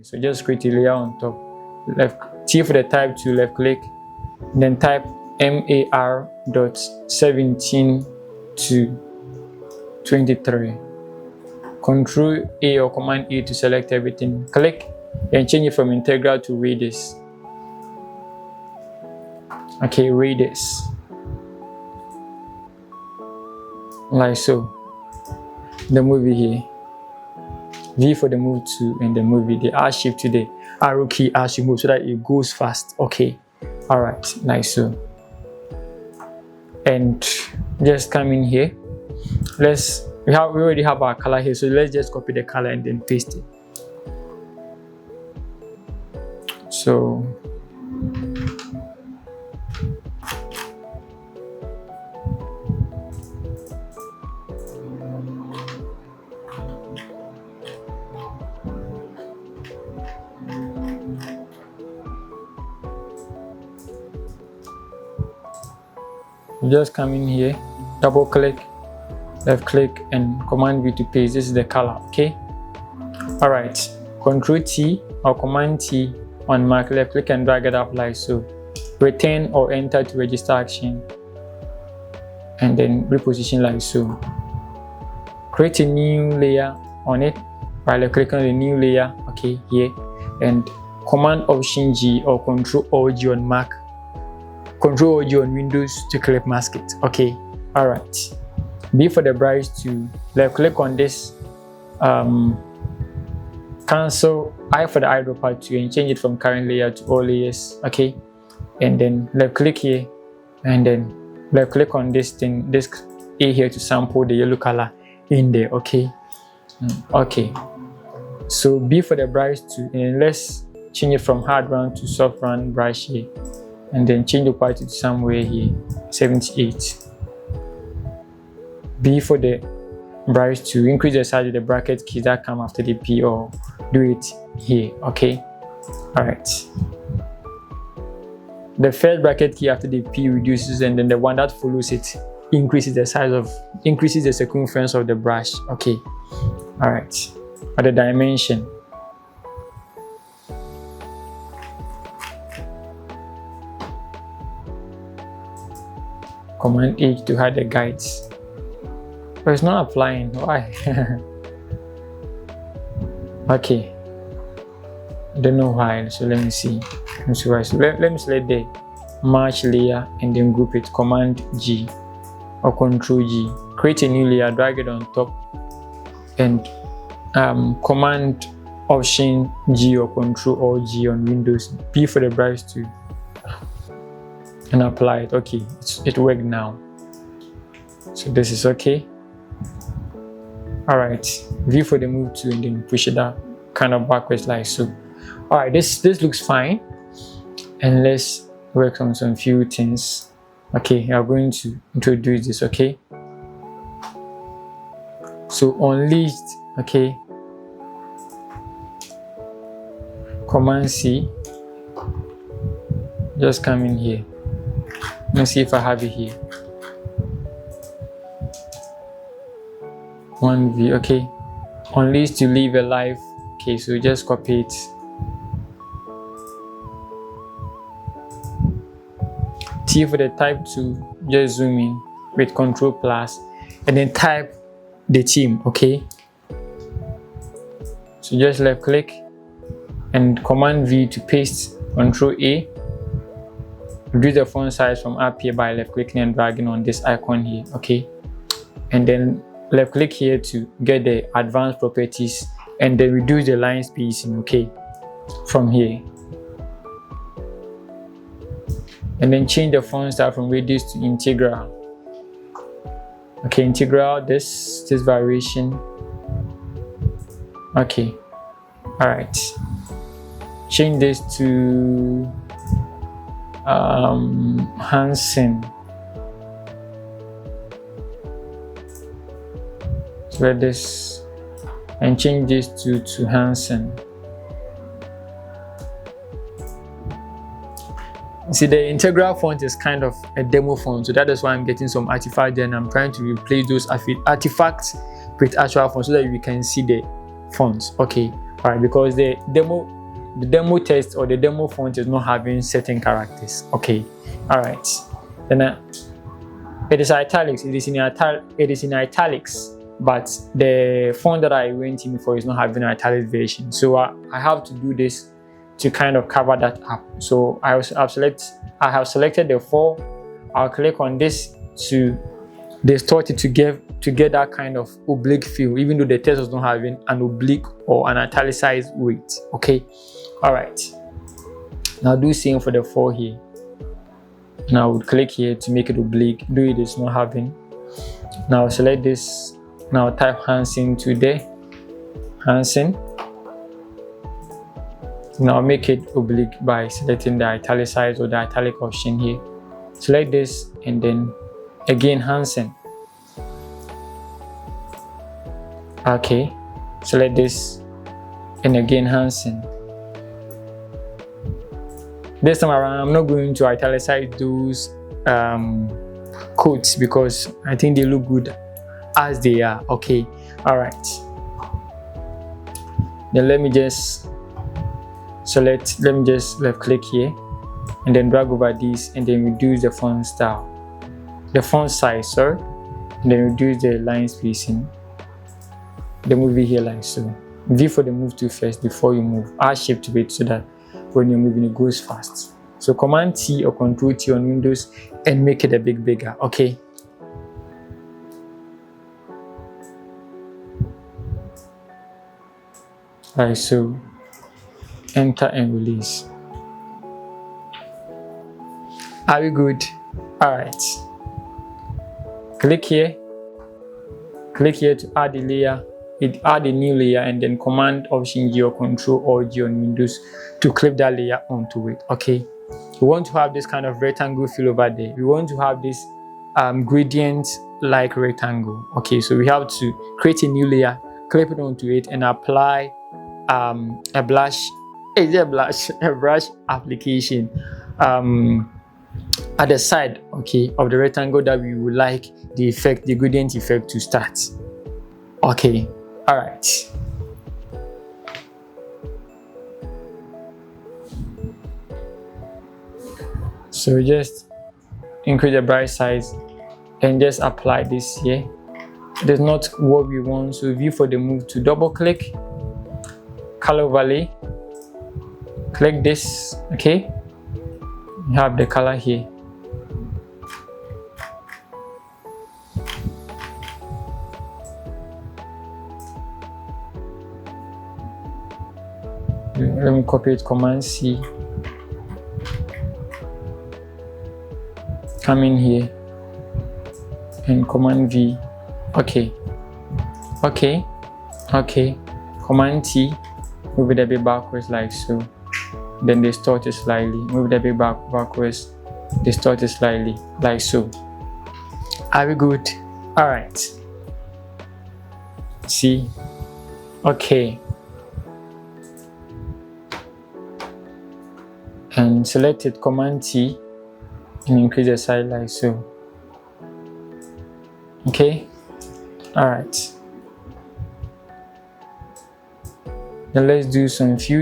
So just create a layer on top. Left T for the type to left click, then type MAR.17 to 23. Control A or Command A to select everything. Click and change it from integral to radius. Okay, radius. Like so. The movie here. V for the move to, and the movie, the R shift to the arrow key as you move so that it goes fast. Okay, all right, like so. And just come in here. We already have our color here, so let's just copy the color and then paste it. So just come in here, double click, left click, and Command V to paste. This is the color. Okay, all right. Control T or Command T on mark, left click and drag it up like so. Return or enter to register action, and then reposition like so. Create a new layer on it. Right, left click on the new layer. Okay, here, and Command Option G or Control O G on Mac. Control O G on Windows to clip mask it. Okay, all right. B for the brush to left click on this. Cancel I for the eyedropper to and change it from current layer to all layers. Okay, and then left click here, and then left click on this thing, this A here to sample the yellow color in there. Okay, okay. So B for the brush to, and let's change it from hard round to soft round brush here, and then change the opacity to somewhere here 78. B for the brush to increase the size of the bracket keys that come after the P, or do it here. Okay, all right. The first bracket key after the P reduces, and then the one that follows it increases the circumference of the brush. Okay, all right. Or the dimension. Command H to hide the guides. But it's not applying. Why? Okay. I don't know why. So let me see. Let me select the match layer and then group it. Command G or Control G. Create a new layer, drag it on top, and Command Option G or Control or G on Windows. P for the brush to, and apply it. Okay, it worked now. So this is okay. All right, V for the move to, and then push it out kind of backwards like so. All right, this looks fine, and let's work on some few things. Okay, I'm going to introduce this. Okay, so on list. Okay, Command C. Just come in here. Let's see if I have it here. 1V. Okay, on list to leave a live. Okay, so just copy it. T for the type to just zoom in with Control plus, and then type the theme. Okay, so just left click and Command V to paste. Control A. Reduce the font size from up here by left clicking and dragging on this icon here. Okay, and then left click here to get the advanced properties, and then reduce the line spacing. Okay, from here, and then change the font style from radius to integral. Okay, integral, this variation. Okay, all right. Change this to Hansen. Select this and change this to Hansen. See, the integral font is kind of a demo font, so that is why I'm getting some artifacts there, and I'm trying to replace those artifacts with actual fonts so that we can see the fonts. Okay, All right, because the demo text or the demo font is not having certain characters. Okay, all right. Then it is italics. It is in italics, but the font that I went in for is not having an italic version. So I have to do this to kind of cover that up. So I have selected the 4. I'll click on this to distort it to get that kind of oblique feel, even though the text was not having an oblique or an italicized weight. Okay, all right. Now do same for the 4 here. Now I would click here to make it oblique. Do it is not having. Now select this. Now type Hansen to there. Hansen. Now make it oblique by selecting the italicize or the italic option here. Select this and then again Hansen. Okay. Select this and again Hansen. This time around, I'm not going to italicize those quotes because I think they look good as they are. Okay, all right. Then let me just left click here and then drag over this and then reduce the font style, the font size, sorry, and then reduce the line spacing. The movie here like so. V for the move to first before you move. R shift to it so that when you're moving it goes fast. So Command T or Control T on Windows and make it a bit bigger. Okay. Like so. Enter and release. Are we good? All right. Click here to add the layer. Add a new layer and then Command Option G or Control or G on Windows to clip that layer onto it. Okay. We want to have this kind of rectangle feel over there. We want to have this gradient like rectangle. Okay, so we have to create a new layer, clip it onto it, and apply a brush application at the side, okay, of the rectangle that we would like the gradient effect to start. Okay, all right. So just increase the brush size and just apply this here. That's not what we want. So view for the move to double click, color overlay, click this. Okay, you have the color here. Let me copy it, Command C. Come in here and Command V. Okay. Command T. Move it a bit backwards like so. Then distort it slightly. Move it a bit backwards. Distort it slightly like so. Are we good? All right. See. Okay. And select it, Command T, and increase the size like so. Okay, all right. Then let's do some few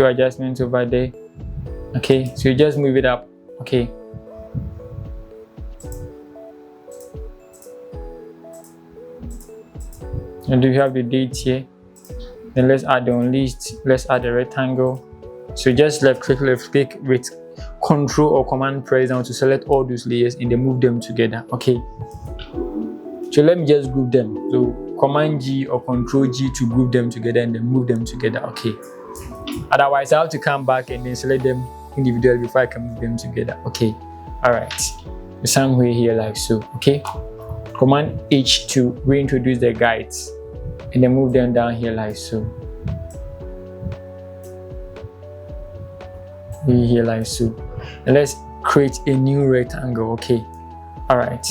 adjustments over there. Okay, so you just move it up. Okay. And do you have the date here? Then let's add the unleashed. Let's add the rectangle. So just left click with Control or Command press down to select all those layers and then move them together. Okay. So let me just group them. So Command G or Control G to group them together and then move them together. Okay. Otherwise, I have to come back and then select them individually before I can move them together. Okay. All right. The same way here like so. Okay. Command H to reintroduce the guides and then move them down here like so. Here like so. And let's create a new rectangle. Okay. All right.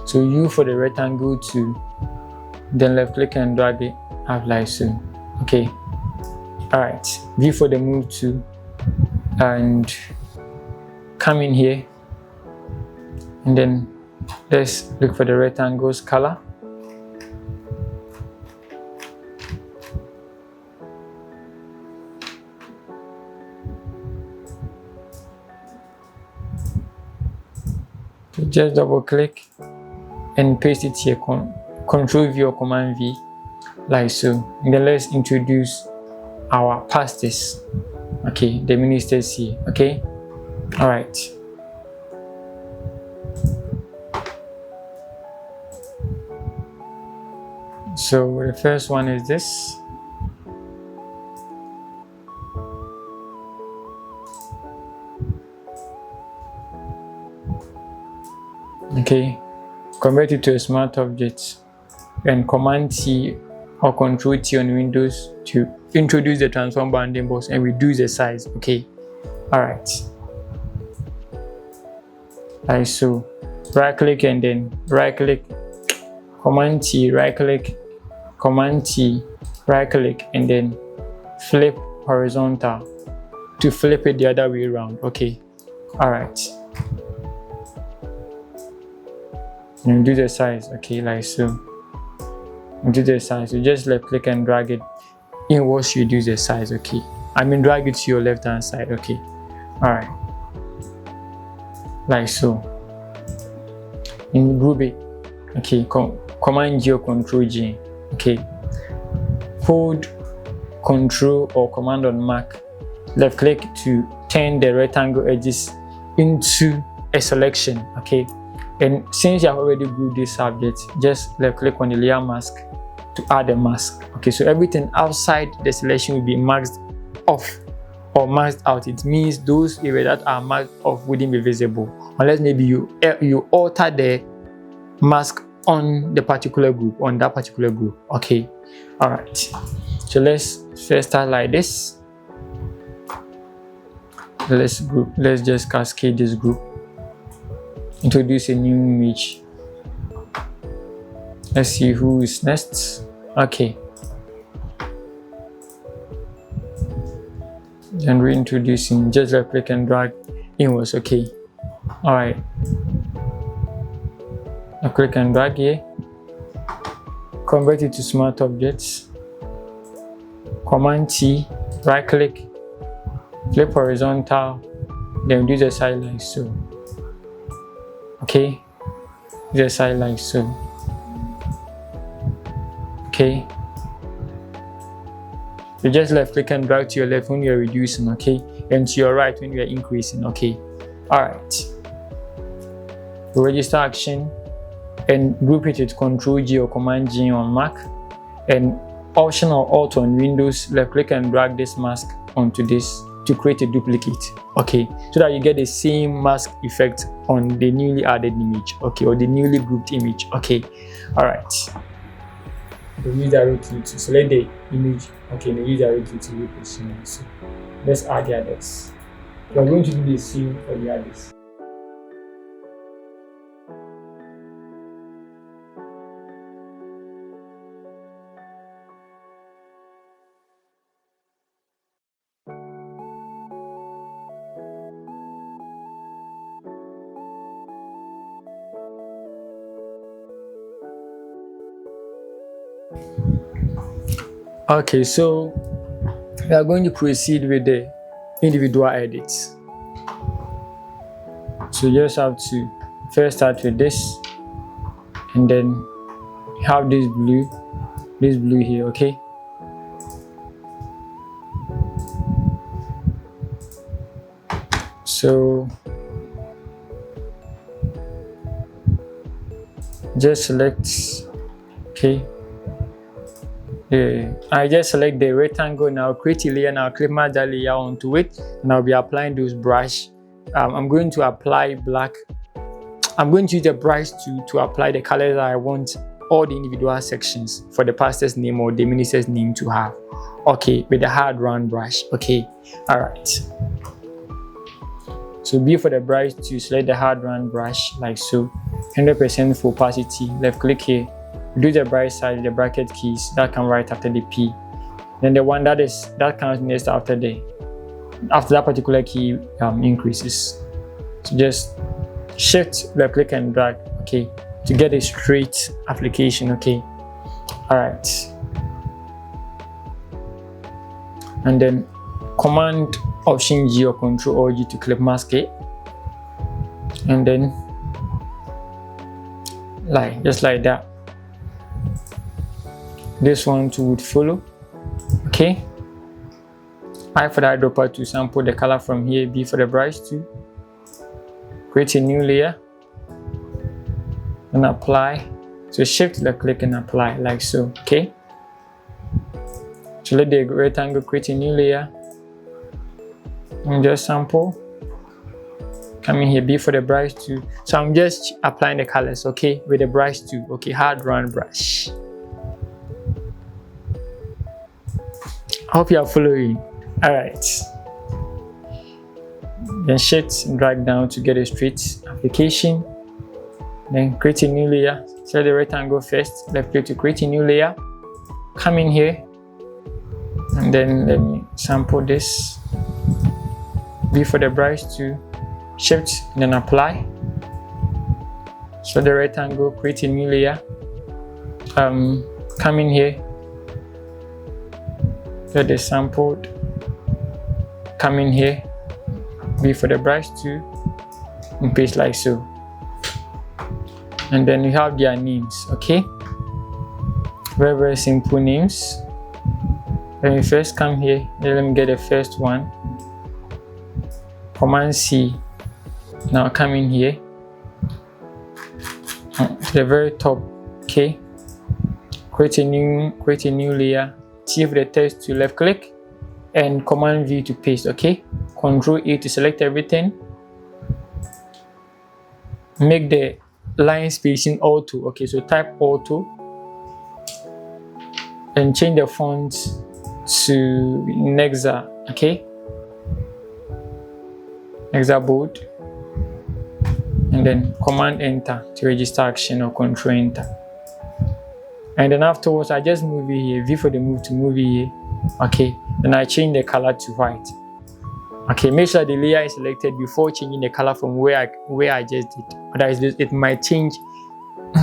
So U for the rectangle to then left click and drag it out like so. Okay. All right. V for the move to and come in here and then let's look for the rectangle's color. So just double click and paste it here, Control V or Command V, like so. And then let's introduce our pastors, okay, the ministers here, okay. All right, so the first one is this. Okay, convert it to a smart object and Command T or Control T on Windows to introduce the transform bounding box and reduce the size. Okay, all right, like so. Right click and then right click, Command T, right click, Command T, right click, and then flip horizontal to flip it the other way around. Okay, all right. And do the size, okay, like so. And do the size, you just left click and drag it inwards, you do the size, okay. I mean drag it to your left hand side, okay. Alright, like so. And group it, okay. Command G or Control G, okay. Hold Control or Command on Mac, left click to turn the rectangle edges into a selection, okay. And since you have already grouped this subject, just left click on the layer mask to add a mask. Okay, so everything outside the selection will be masked off or masked out. It means those areas that are marked off wouldn't be visible unless maybe you alter the mask on the particular group, on that particular group. Okay, all right. So let's first start like this. Let's just cascade this group. Introduce a new image. Let's see who is next. Okay. Then reintroducing, just left click and drag inwards. Okay. All right. I click and drag here. Convert it to smart objects. Command T, right click, flip horizontal, then do the side like so. Okay, the side like so. Okay, you just left click and drag to your left when you're reducing, okay, and to your right when you're increasing. Okay, all right. Register action and group it with Control G or Command G on Mac, and Option or Alt on Windows. Left click and drag this mask onto this to create a duplicate, okay, so that you get the same mask effect on the newly added image, okay, or the newly grouped image. Okay, all right. We use arrow key to select the image, okay, we use arrow key to reposition it. So let's add the others. We are going to do the same for the others. Okay, so we are going to proceed with the individual edits. So you just have to first start with this, and then have this blue here, okay. So just select, okay. I just select the rectangle now, create a layer, and I'll clip my that layer onto it, and I'll be applying those brush. I'm going to apply black. I'm going to use the brush to apply the colors that I want all the individual sections for the pastor's name or the minister's name to have. Okay, with the hard round brush. Okay, all right. So B for the brush, to select the hard round brush like so, 100% for opacity. Left click here. Do the bright side, the bracket keys that come right after the P. Then the one that comes next after that particular key increases. So just shift, left click and drag, okay, to get a straight application. Okay, all right. And then Command Option G or Control or G to clip mask it, and then just like that. This one too would follow. Okay, I for the eyedropper to sample the color from here, B for the brush to create a new layer and apply. So shift, left click and apply like so. Okay, so let the rectangle create a new layer and just sample. Come in here, B for the brush too. So I'm just applying the colors, okay, with the brush too. Okay, hard round brush. I hope you are following. All right. Then shift and drag down to get a straight application. Then create a new layer. Select the rectangle first. Left click to create a new layer. Come in here. And then let me sample this. B for the brush to shift and then apply. So the rectangle, create a new layer. Come in here. Get the sampled. Come in here. B for the brush too. And paste like so. And then you have their names, okay? Very, very simple names. When you first come here, let me get the first one. Command C. Now come in here to the very top, okay? Create a new layer. T for the text to left click and Command V to paste, okay? Control A to select everything. Make the line spacing auto, okay? So type auto and change the font to Nexa, okay? Nexa bold. And then Command Enter to register action or Control Enter. And then afterwards, I just move it here, V for the move to move it here. Okay, then I change the color to white. Okay, make sure the layer is selected before changing the color from where I just did. Otherwise, it might change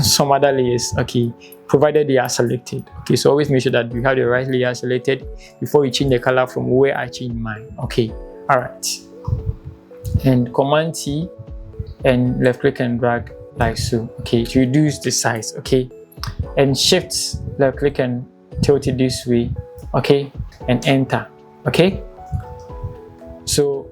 some other layers, okay, provided they are selected. Okay, so always make sure that you have the right layer selected before you change the color from where I changed mine. Okay, all right. And Command T and left click and drag like so. Okay, to reduce the size, okay. And shift, left click and tilt it this way, okay, and enter, okay. So